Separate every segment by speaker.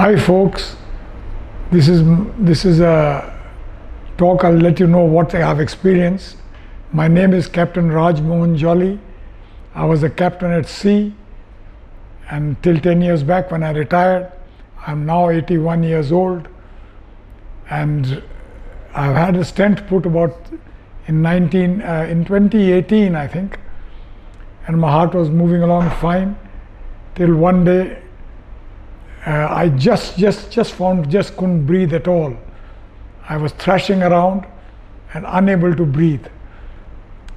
Speaker 1: Hi folks, this is a talk. I'll let you know what I have experienced. My name is Captain Raj Mohan Jolly. I was a captain at sea until 10 years back when I retired. I'm now 81 years old, and I've had a stent put about in 2018, I think, and my heart was moving along fine till one day I just couldn't breathe at all. I was thrashing around and unable to breathe.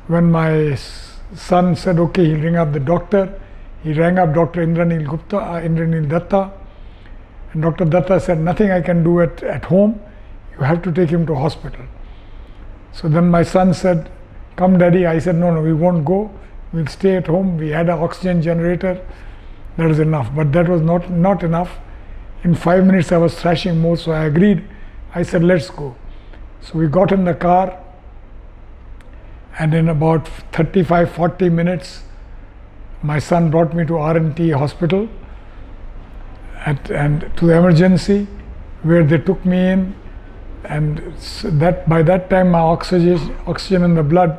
Speaker 1: When my son said, okay, he'll ring up the doctor, he rang up Dr. Indranil Dutta, and Dr. Dutta said, nothing I can do at home, you have to take him to hospital. So then my son said, come daddy. I said, no, we won't go, we'll stay at home. We had an oxygen generator, that is enough. But that was not enough. In 5 minutes I was thrashing more, so I agreed. I said, let's go. So we got in the car, and in about 35-40 minutes my son brought me to R N Tagore Hospital and to the emergency, where they took me in, and that by that time my oxygen in the blood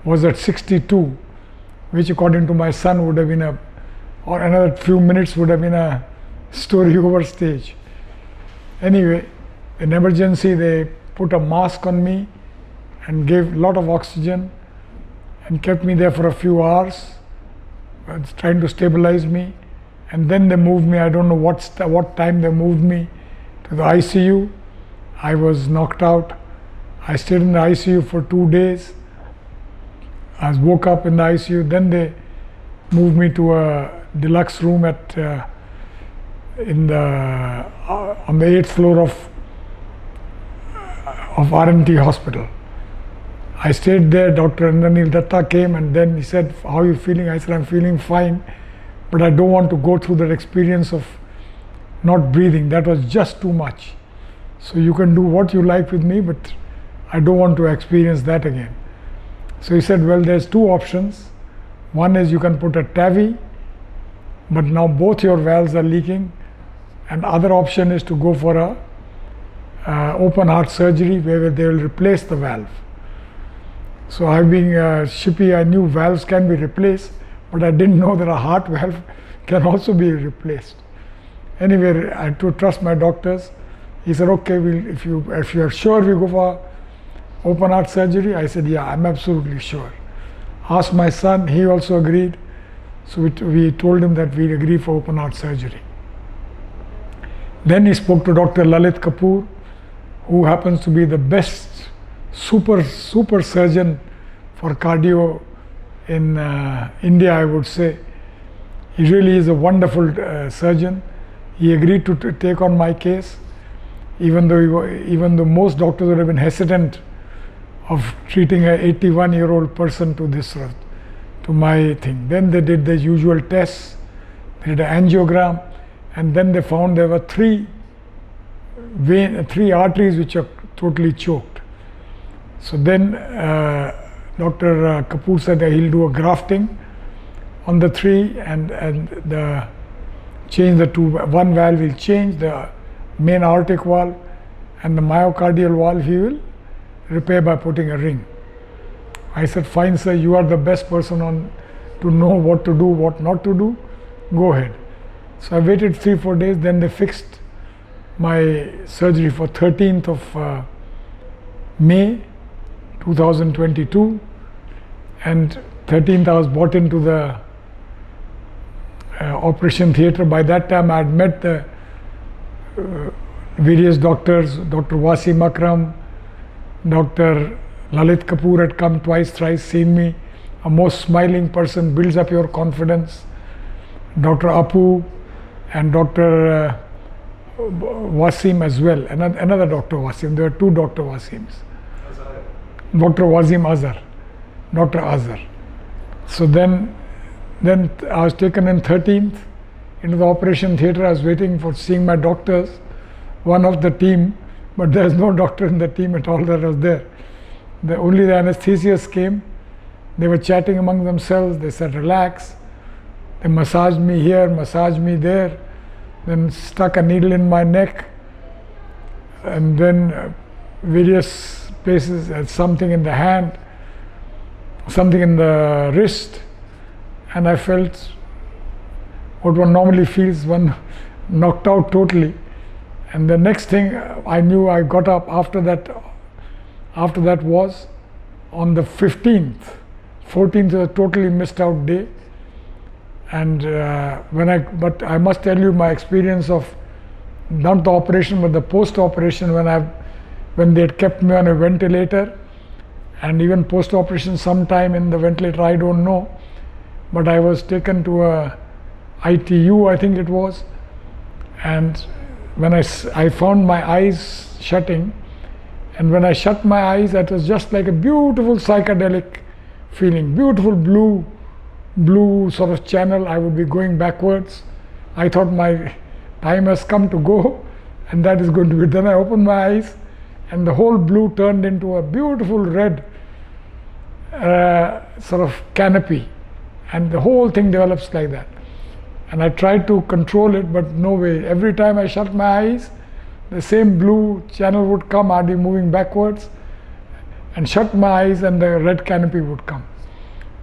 Speaker 1: was at 62, which according to my son would have been or another few minutes would have been a story over stage. Anyway, in emergency they put a mask on me and gave a lot of oxygen and kept me there for a few hours, trying to stabilize me, and then they moved me. I don't know what time they moved me to the ICU. I was knocked out. I stayed in the ICU for 2 days. I woke up in the ICU. Then they moved me to a deluxe room on the 8th floor of R N Tagore Hospital. I stayed there. Dr. Indranil Dutta came, and then he said, how are you feeling? I said, I'm feeling fine, but I don't want to go through that experience of not breathing. That was just too much. So you can do what you like with me, but I don't want to experience that again. So he said, well, there's two options. One is you can put a TAVI, but now both your valves are leaking. And other option is to go for a open heart surgery where they will replace the valve. So I being shippy, I knew valves can be replaced, but I didn't know that a heart valve can also be replaced. Anyway, I had to trust my doctors. He said, okay, if you are sure we go for open heart surgery. I said, yeah, I'm absolutely sure. Asked my son, he also agreed. So we told him that we agree for open heart surgery. Then he spoke to Dr. Lalit Kapoor, who happens to be the best super surgeon for cardio in India, I would say. He really is a wonderful surgeon. He agreed to take on my case, even though most doctors would have been hesitant of treating an 81-year-old person to my thing. Then they did the usual tests, they did an angiogram, and then they found there were three arteries which are totally choked. So then Dr. Kapoor said that he'll do a grafting on the three, and change the two. One valve will change, the main aortic valve, and the myocardial valve he will repair by putting a ring. I said, fine sir, you are the best person to know what to do, what not to do, go ahead. So I waited 3-4 days, then they fixed my surgery for 13th of May 2022, and 13th I was brought into the operation theatre. By that time I had met the various doctors. Dr. Wasim Akram, Dr. Lalit Kapoor had come twice, thrice, seen me. A most smiling person, builds up your confidence. Dr. Apu and Dr. Wasim as well, another Dr. Wasim. There were two Dr. Wasims. Dr. Wasim Azhar, Dr. Azhar. So then I was taken in 13th into the operation theatre. I was waiting for seeing my doctors, one of the team, but there's no doctor in the team at all that was there. Only the anesthesists came. They were chatting among themselves. They said, relax. They massaged me here, massaged me there. then stuck a needle in my neck, and then various places, something in the hand, something in the wrist, and I felt what one normally feels, one knocked out totally. And the next thing I knew, I got up after that was on the 15th. 14th was a totally missed out day. And but I must tell you my experience of not the operation but the post-operation, when they had kept me on a ventilator, and even post-operation sometime in the ventilator, I don't know, but I was taken to a ITU, I think it was, and when I found my eyes shutting, and when I shut my eyes, it was just like a beautiful psychedelic feeling, beautiful blue sort of channel. I would be going backwards. I thought my time has come to go, and that is going to be. Then I opened my eyes, and the whole blue turned into a beautiful red sort of canopy, and the whole thing develops like that. And I tried to control it, but no way. Every time I shut my eyes, the same blue channel would come. I'd be moving backwards, and shut my eyes, and the red canopy would come.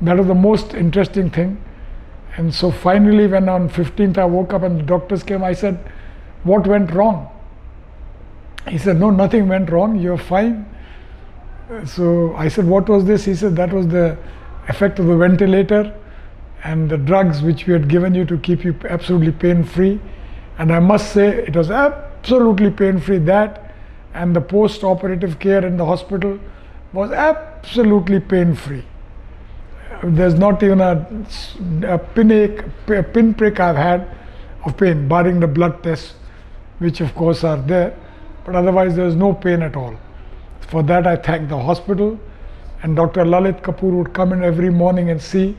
Speaker 1: That was the most interesting thing. And so finally, when on 15th I woke up and the doctors came, I said, "What went wrong?" He said, "No, nothing went wrong, you're fine." So I said, "What was this?" He said, "That was the effect of the ventilator and the drugs which we had given you to keep you absolutely pain-free." And I must say, it was absolutely pain-free, that, and the post-operative care in the hospital was absolutely pain-free. There's not even a pinprick I've had of pain, barring the blood tests, which of course are there, but otherwise there's no pain at all. For that I thank the hospital, and Dr. Lalit Kapoor would come in every morning and see,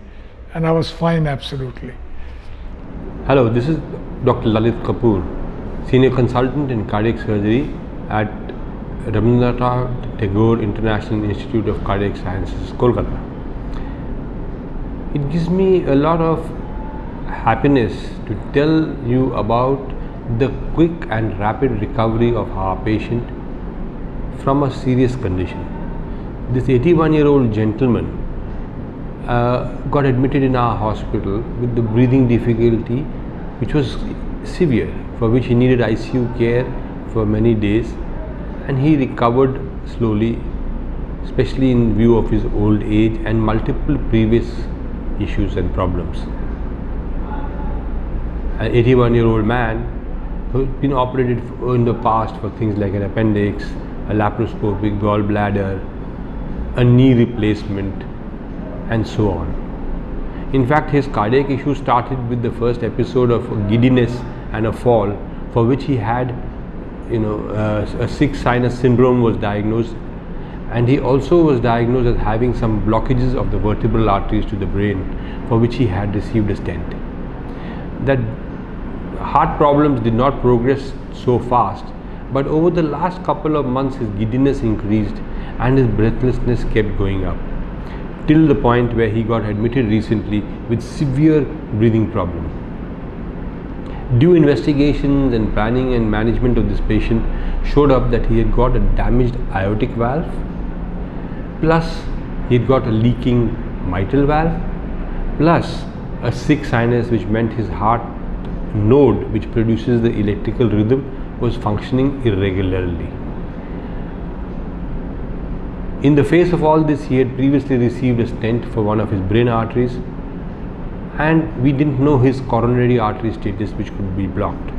Speaker 1: and I was fine absolutely.
Speaker 2: Hello, this is Dr. Lalit Kapoor, Senior Consultant in Cardiac Surgery at Rabindranath Tagore International Institute of Cardiac Sciences, Kolkata. It gives me a lot of happiness to tell you about the quick and rapid recovery of our patient from a serious condition. This 81-year-old gentleman got admitted in our hospital with the breathing difficulty, which was severe, for which he needed ICU care for many days, and he recovered slowly, especially in view of his old age and multiple previous issues and problems. An 81-year-old man who had been operated in the past for things like an appendix, a laparoscopic gallbladder, a knee replacement, and so on. In fact, his cardiac issue started with the first episode of giddiness and a fall, for which he had, a sick sinus syndrome was diagnosed, and he also was diagnosed as having some blockages of the vertebral arteries to the brain, for which he had received a stent. That heart problems did not progress so fast, but over the last couple of months his giddiness increased and his breathlessness kept going up, till the point where he got admitted recently with severe breathing problem. Due investigations and planning and management of this patient showed up that he had got a damaged aortic valve, plus he had got a leaking mitral valve, plus a sick sinus, which meant his heart node, which produces the electrical rhythm, was functioning irregularly. In the face of all this, he had previously received a stent for one of his brain arteries, and we didn't know his coronary artery status, which could be blocked.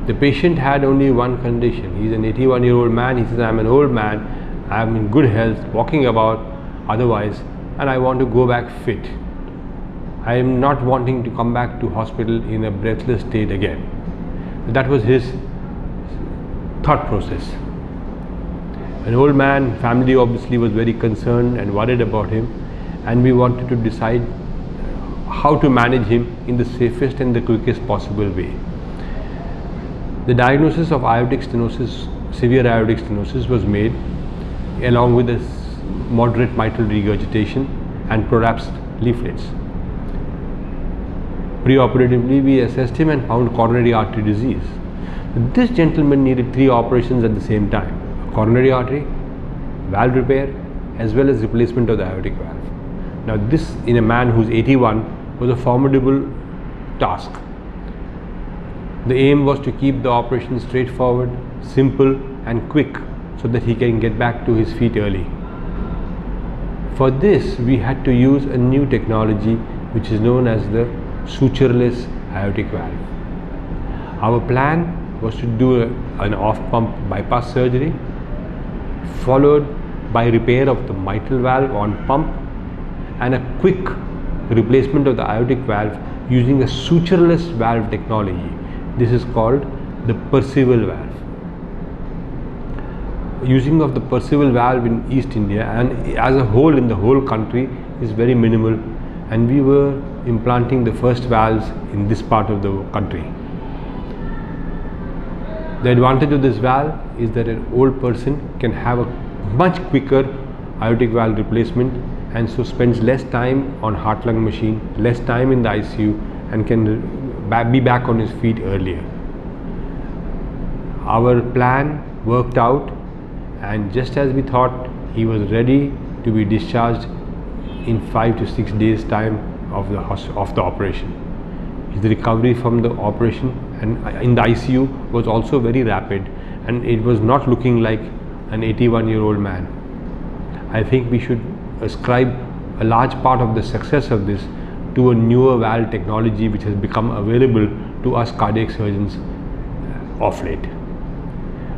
Speaker 2: The patient had only one condition. He's an 81-year-old man. He says, "I'm an old man, I'm in good health, walking about otherwise, and I want to go back fit. I am not wanting to come back to hospital in a breathless state again." That was his thought process. An old man, family obviously was very concerned and worried about him, and we wanted to decide how to manage him in the safest and the quickest possible way. The diagnosis of aortic stenosis, severe aortic stenosis, was made along with a moderate mitral regurgitation and prolapsed leaflets. Preoperatively, we assessed him and found coronary artery disease. This gentleman needed 3 operations at the same time: coronary artery, valve repair, as well as replacement of the aortic valve. Now, this in a man who's 81 was a formidable task. The aim was to keep the operation straightforward, simple, and quick so that he can get back to his feet early. For this, we had to use a new technology which is known as the sutureless aortic valve. Our plan was to do an off-pump bypass surgery, followed by repair of the mitral valve on pump and a quick replacement of the aortic valve using a sutureless valve technology. This is called the Percival valve. Using of the Percival valve in East India and as a whole in the whole country is very minimal, and we were implanting the first valves in this part of the country. The advantage of this valve is that an old person can have a much quicker aortic valve replacement, and so spends less time on heart-lung machine, less time in the ICU, and can be back on his feet earlier. Our plan worked out, and just as we thought, he was ready to be discharged in 5 to 6 days time of the operation. His recovery from the operation and in the ICU was also very rapid, and it was not looking like an 81-year-old man. I think we should ascribe a large part of the success of this to a newer valve technology which has become available to us cardiac surgeons of late.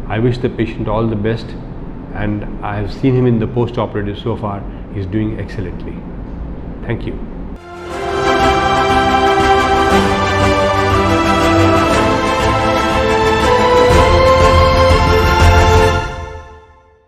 Speaker 2: I wish the patient all the best, and I have seen him in the post-operative so far. He is doing excellently. Thank you.